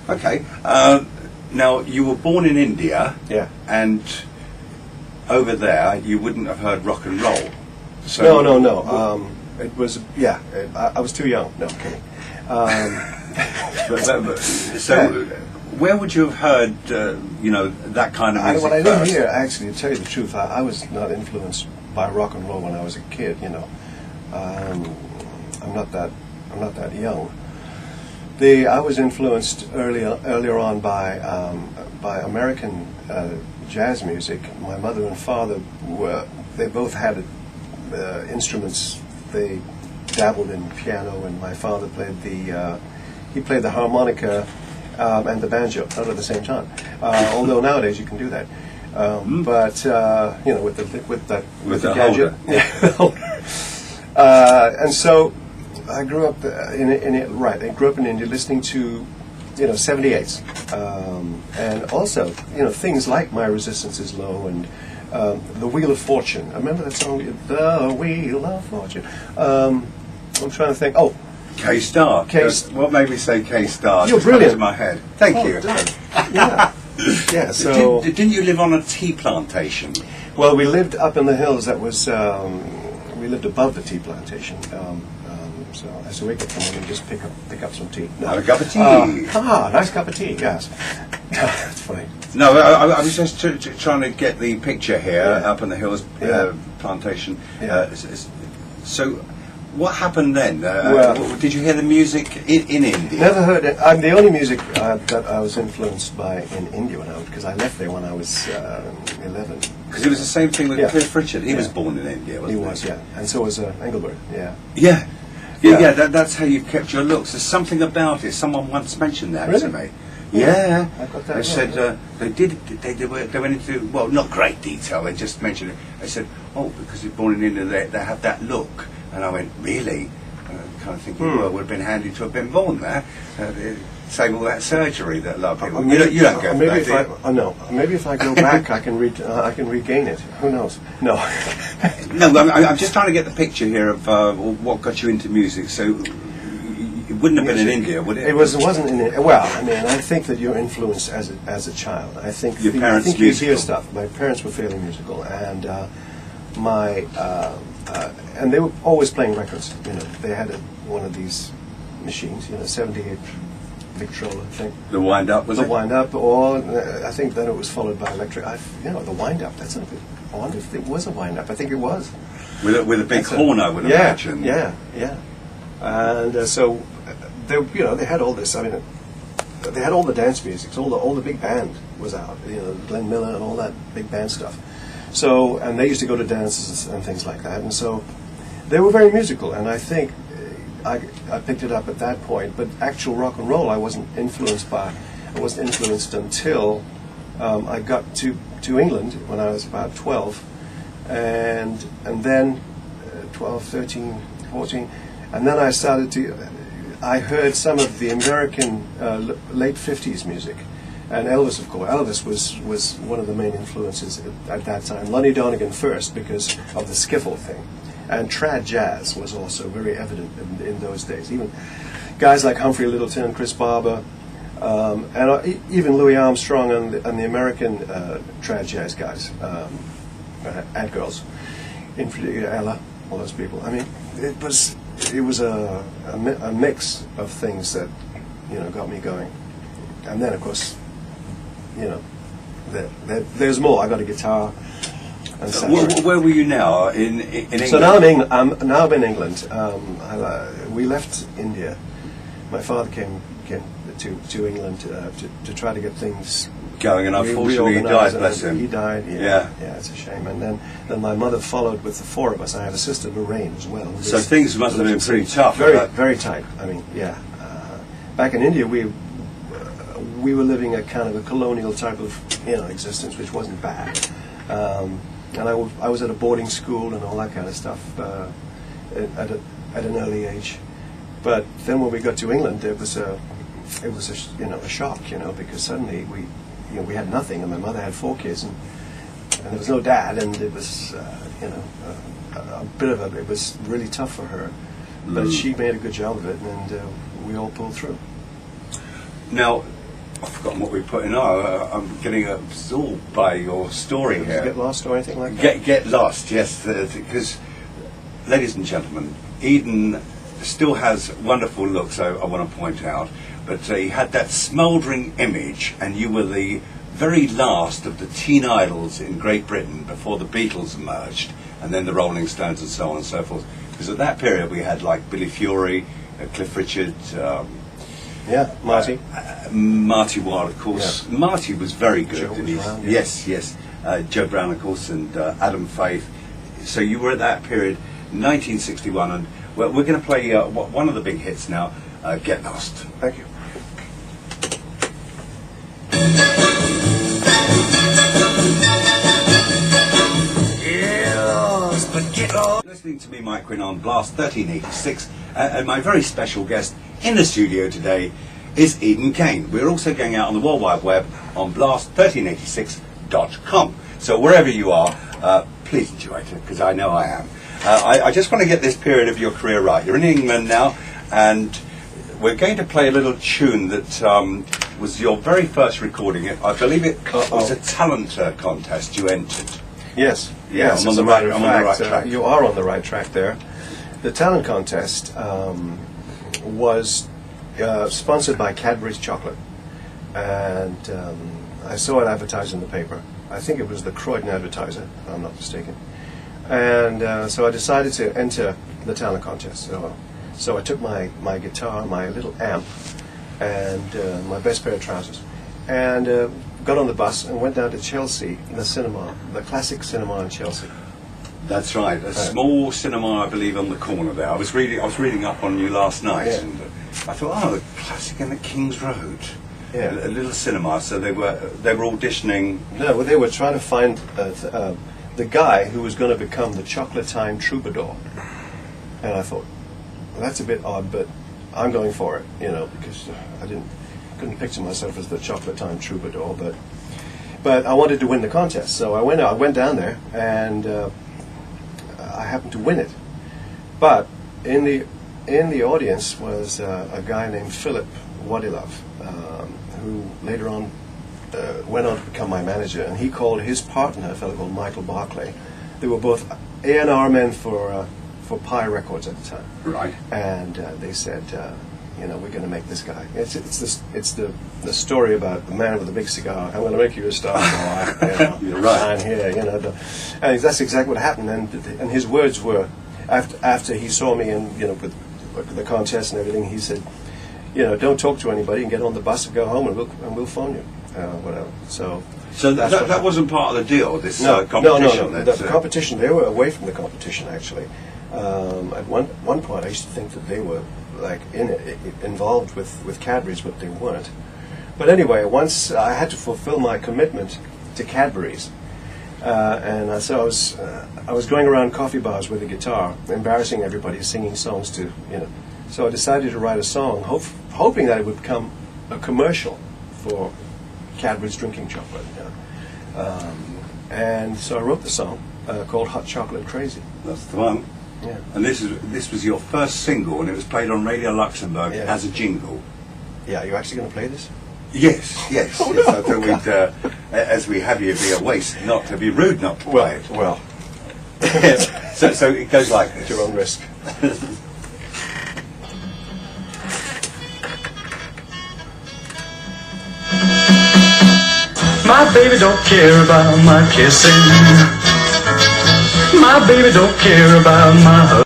Okay. Now, you were born in India. Yeah. And over there, you wouldn't have heard rock and roll. So No. It was, I was too young. No, I'm kidding. So, where would you have heard, that kind of music What I didn't first? hear, actually, to tell you the truth, I was not influenced by rock and roll when I was a kid. I'm not that young. I was influenced earlier on by American jazz music. My mother and father they both had instruments. They dabbled in piano, and my father played the harmonica and the banjo, not at the same time. Although nowadays you can do that, but with the gadget. And so I grew up I grew up in India, listening to 78s, and also things like My Resistance Is Low and The Wheel of Fortune. I remember that song, The Wheel of Fortune. I'm trying to think. Oh, K-Star. What made me say K-Star? You're brilliant. In my head. Thank you. Yeah. Yeah. So didn't you live on a tea plantation? Well, we lived up in the hills. That was we lived above the tea plantation. So as we wake up in the morning, just pick up some tea. No. Have a cup of tea. Nice cup of tea. Yes. That's funny. No, I was just trying to get the picture here, up in the hills plantation. Yeah. So, what happened then? Did you hear the music in India? Never heard it. The only music that I was influenced by in India because I left there when I was 11. Because it was the same thing with Cliff Richard. He was born in India, wasn't he? He was, yeah. And so was Engelbert, yeah. Yeah, that's how you've kept your looks. There's something about it. Someone once mentioned that to me. Yeah. I got that. They said they went into, well, not great detail. They just mentioned it. They said, because you're born in India, they have that look. And I went, really? Kind of thinking, well, it would have been handy to have been born there. Save all that surgery that a lot of people. You don't go maybe back. Maybe if I go back, I can regain it. Who knows? No. No, I'm just trying to get the picture here of what got you into music. So it wouldn't have been in India, would it? It wasn't in India. Well, I mean, I think that you're influenced as a child. I think your parents you musical. hear stuff. My parents were fairly musical, and and they were always playing records. They had one of these machines, 78 Victrola thing. The wind up, was it? The wind up, or I think then it was followed by electric. The wind up. That's a bit. I wonder if it was a wind up. I think it was. With a big horn, I would imagine. Yeah. And so they had all this. I mean, they had all the dance music. All the big band was out. Glenn Miller and all that big band stuff. So, and they used to go to dances and things like that. And so they were very musical. And I think I picked it up at that point. But actual rock and roll, I wasn't influenced until I got to England when I was about 12. And then 12, 13, 14. And then I heard some of the American late 50s music. And Elvis, of course. Elvis was one of the main influences at that time. Lonnie Donegan first, because of the skiffle thing. And trad jazz was also very evident in those days. Even guys like Humphrey Lyttelton, Chris Barber, and even Louis Armstrong and the American trad jazz guys, and girls, Ella, all those people. I mean, it was a mix of things that got me going. And then, of course, there's more. I got a guitar. Where were you now? In England? So now I'm in England. We left India. My father came to England to try to get things going, and unfortunately he died. Bless him. He died. Yeah, it's a shame. And then my mother followed with the four of us. I had a sister, Lorraine, as well. So things must have been pretty tough. Very, very tight. I mean, yeah. Back in India, we were living a kind of a colonial type of existence, which wasn't bad. And I was at a boarding school and all that kind of stuff at an early age. But then when we got to England, it was a shock, because suddenly we had nothing, and my mother had 4 kids, and there was no dad, and it was it was really tough for her. But she made a good job of it, and we all pulled through. Now, I've forgotten what we put in. I'm getting absorbed by your story Did here. you get lost or anything like that? Get lost, yes, because, ladies and gentlemen, Eden still has wonderful looks, I want to point out, but he had that smouldering image, and you were the very last of the teen idols in Great Britain before the Beatles emerged, and then the Rolling Stones and so on and so forth. Because at that period we had like Billy Fury, Cliff Richard, Yeah, Marty. Marty Wilde, of course. Yeah. Marty was very good. Joe and was he's- around, yeah. Yes. Joe Brown, of course, and Adam Faith. So you were at that period, 1961, and we're going to play one of the big hits now, Get Lost. Thank you. Listening to me, Mike Quinn, on Blast 1386, and my very special guest in the studio today is Eden Kane. We're also going out on the World Wide Web on blast1386.com. So wherever you are, please enjoy it, because I know I am. I just want to get this period of your career right. You're in England now, and we're going to play a little tune that was your very first recording. I believe it was a talent contest you entered. Yes. Yeah, yes, I'm on as the a matter right- of I'm on the fact, right track. You are on the right track there. The talent contest was sponsored by Cadbury's Chocolate, and I saw it advertised in the paper. I think it was the Croydon Advertiser, if I'm not mistaken. And so I decided to enter the talent contest. So I took my guitar, my little amp, and my best pair of trousers, and got on the bus and went down to Chelsea, the cinema, the classic cinema in Chelsea. That's right, a small cinema, I believe, on the corner there. I was reading up on you last night, Yeah. and I thought, the classic in the King's Road, Yeah. a little cinema. So they were auditioning. No, well, they were trying to find the guy who was going to become the Chocolate Time Troubadour. And I thought, well, that's a bit odd, but I'm going for it, because I couldn't picture myself as the Chocolate Time Troubadour, but I wanted to win the contest. So I went down there, and I happened to win it. But in the audience was a guy named Philip Wadilov, who later on went on to become my manager, and he called his partner, a fellow called Michael Barclay. They were both A&R men for Pi Records at the time. Right. And they said, we're going to make this guy. It's the story about the man with the big cigar. I'm going to make you a star. You're right. I'm here, and that's exactly what happened. And his words were, after he saw me and with the contest and everything, he said, don't talk to anybody and get on the bus and go home, and we'll phone you, whatever. So that wasn't part of the deal. This competition. No. The competition. They were away from the competition actually. At one point, I used to think that they were like involved with Cadbury's, but they weren't. But anyway, once I had to fulfill my commitment to Cadbury's, and so I was going around coffee bars with a guitar, embarrassing everybody, singing songs to. So I decided to write a song, hoping that it would become a commercial for Cadbury's drinking chocolate. And so I wrote the song called "Hot Chocolate Crazy." That's the one. Yeah. And this was your first single, and it was played on Radio Luxembourg as a jingle. Yeah, you're actually going to play this? Yes. Oh, yes. no. I thought we'd, as we have you, it'd be a waste not to be rude not to play it. Well, So it goes like at this. your own risk. My baby don't care about my kissing. My baby don't care about my